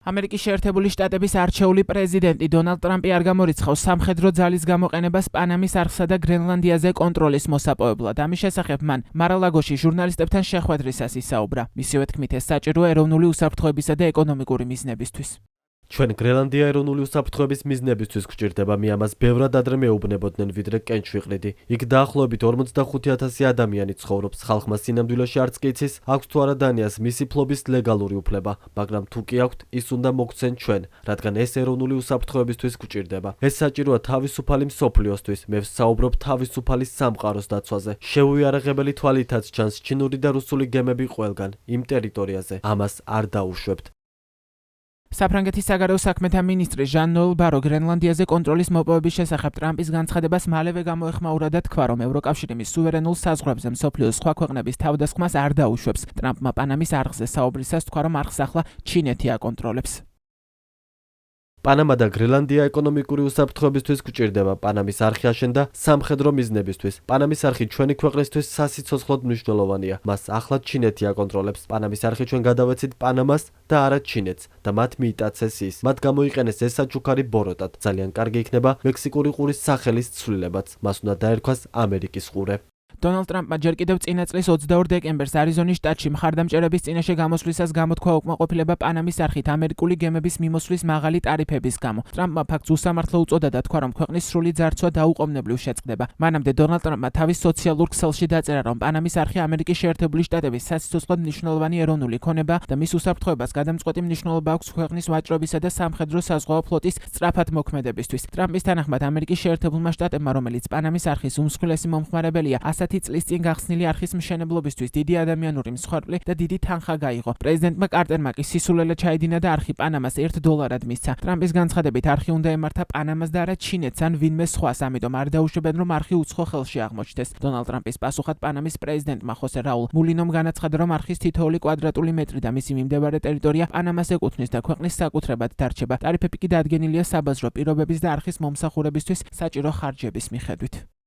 ამერიკის შეერთებული შტატების არჩეული პრეზიდენტი დონალდ ტრამპი არ გამორიცხავს სამხედრო ძალის გამოყენებას პანამის არხსა და გრენლანდიაზე კონტროლის მოსაპოვებლად. ამის შესახებ მან მარ-ა-ლაგოში ჟურნალისტებთან შეხვედრისას ისაუბრა. მისივე თქმით, ეს საჭიროა ეროვნული უსაფრთხოებისა და ეკონომიკური მიზნებისთვის. ჩვენ გრენლანდია ეროვნული უსაფრთხოების მიზნებისთვის გვჭირდება, მე ამას ბევრად ადრე მეუბნებოდნენ, ვიდრე კენჭ ვიყრიდი. იქ დაახლოებით 45,000 ადამიანი ცხოვრობს, ხალხმა სინამდვილეში არც კი იცის, აქვს თუ არა დანიას მისი ფლობის ლეგალური უფლება, მაგრამ თუ კი აქვთ, ის უნდა მოგცენ ჩვენ, რადგან ეს ეროვნული უსაფრთხოებისთვის გვჭირდება. ეს საჭიროა თავისუფალი მსოფლიოსთვის, მე ვსაუბრობ თავისუფალი სამყაროს დაცვაზე. შეუიარაღებელი თვალითაც ჩანს ჩინური და რუსული გემები ყველგან, იმ ტერიტორიაზე. ამას არ დაუშვებთ. საფრანგეთის საგარეო საქმეთა მინისტრი ჟან-ნოელ ბარო გრენლანდიაზე კონტროლის მოპოვების შესახებ ტრამპის განცხადებას მალევე გამოეხმაურა და თქვა, რომ ევროკავშირი მის სუვერენულ საზღვრებზე მსოფლიოს სხვა ქვეყნების თავდასხმას არ დაუშვებს. ტრამპმა პანამის არხზე საუბრისას თქვა, რომ არხს ახლა ჩინეთი აკონტროლებს. პანამა და გრენლანდია ეკონომიკური უსაფრთხოებისთვის გვჭირდება. პანამის არხი აშენდა სამხედრო მიზნებისთვის. პანამის არხი ჩვენი ქვეყნისთვის სასიცოცხლოდ მნიშვნელოვანია. მას ახლა ჩინეთი აკონტროლებს. პანამის არხი ჩვენ გადავეცით პანამას და არა ჩინეთს და მათ მიიტაცეს ის. მათ გამოიყენეს ეს საჩუქარი ბოროტად. ძალიან კარგი იქნება მექსიკური ყურის სახელის ცვლილებაც. მას უნდა დაერქვას ამერიკის ყურე. დონალდ ტრამპმა ჯერ კიდევ წინა წლის 22 დეკემბერს არიზონის შტატში მხარდამჭერების წინაშე გამოსვლისას გამოთქვა უკმაყოფილება პანამის არხით ამერიკული გემების მიმოსვლის მაღალი ტარიფების გამო. ტრამპმა ფაქტს უსამართლო უწოდა და თქვა, რომ ქვეყნის სრული ძარცვა დაუყოვნებლივ შეწყდება. მანამდე დონალდ ტრამპმა თავის სოციალურ ქსელში დაწერა, რომ პანამის არხი ამერიკის შეერთებული შტატების სასიცოცხლოდ მნიშვნელოვანი ეროვნული ქონება და მის უსაფრთხოებას გადამწყვეტი მნიშვნელობა აქვს ქვეყნის ვაჭრობისა და სამხედრო საზღვაო ფლოტის სწრაფად მოქმედებისთვის. ტრამპის თანახმად ამერიკის შეერთებულმა შტატებმა, რომელიც პანამის არხის უმსხვილესი მომხმარებელია, 100 წლის წინ გახსნილი არხის მშენებლობისთვის დიდი ადამიანური მსხვერპლი და დიდი თანხა გაიღო. პრეზიდენტმა კარტერმა კი სისულელე ჩაიდინა და არხი პანამას $1 მისცა. ტრამპის განცხადებით არხი უნდა ემართა პანამას და არა ჩინეთს ან ვინმე სხვას, ამიტომ არ დაუშვებენ, რომ არხი უცხო ხელში აღმოჩნდეს. დონალდ ტრამპის პასუხად პანამის პრეზიდენტმა ხოსე რაულ მულინომ განაცხადა, რომ არხის თითოეული კვადრატული მეტრი და მისი მიმდებარე ტერიტორია პანამას ეკუთვნის და ქვეყნის საკუთრებად დარჩება. ტარიფები კი დადგენილია საბაზრო პირობების და არხის მომსახურებისთვის საჭირო ხარჯების მიხედვით.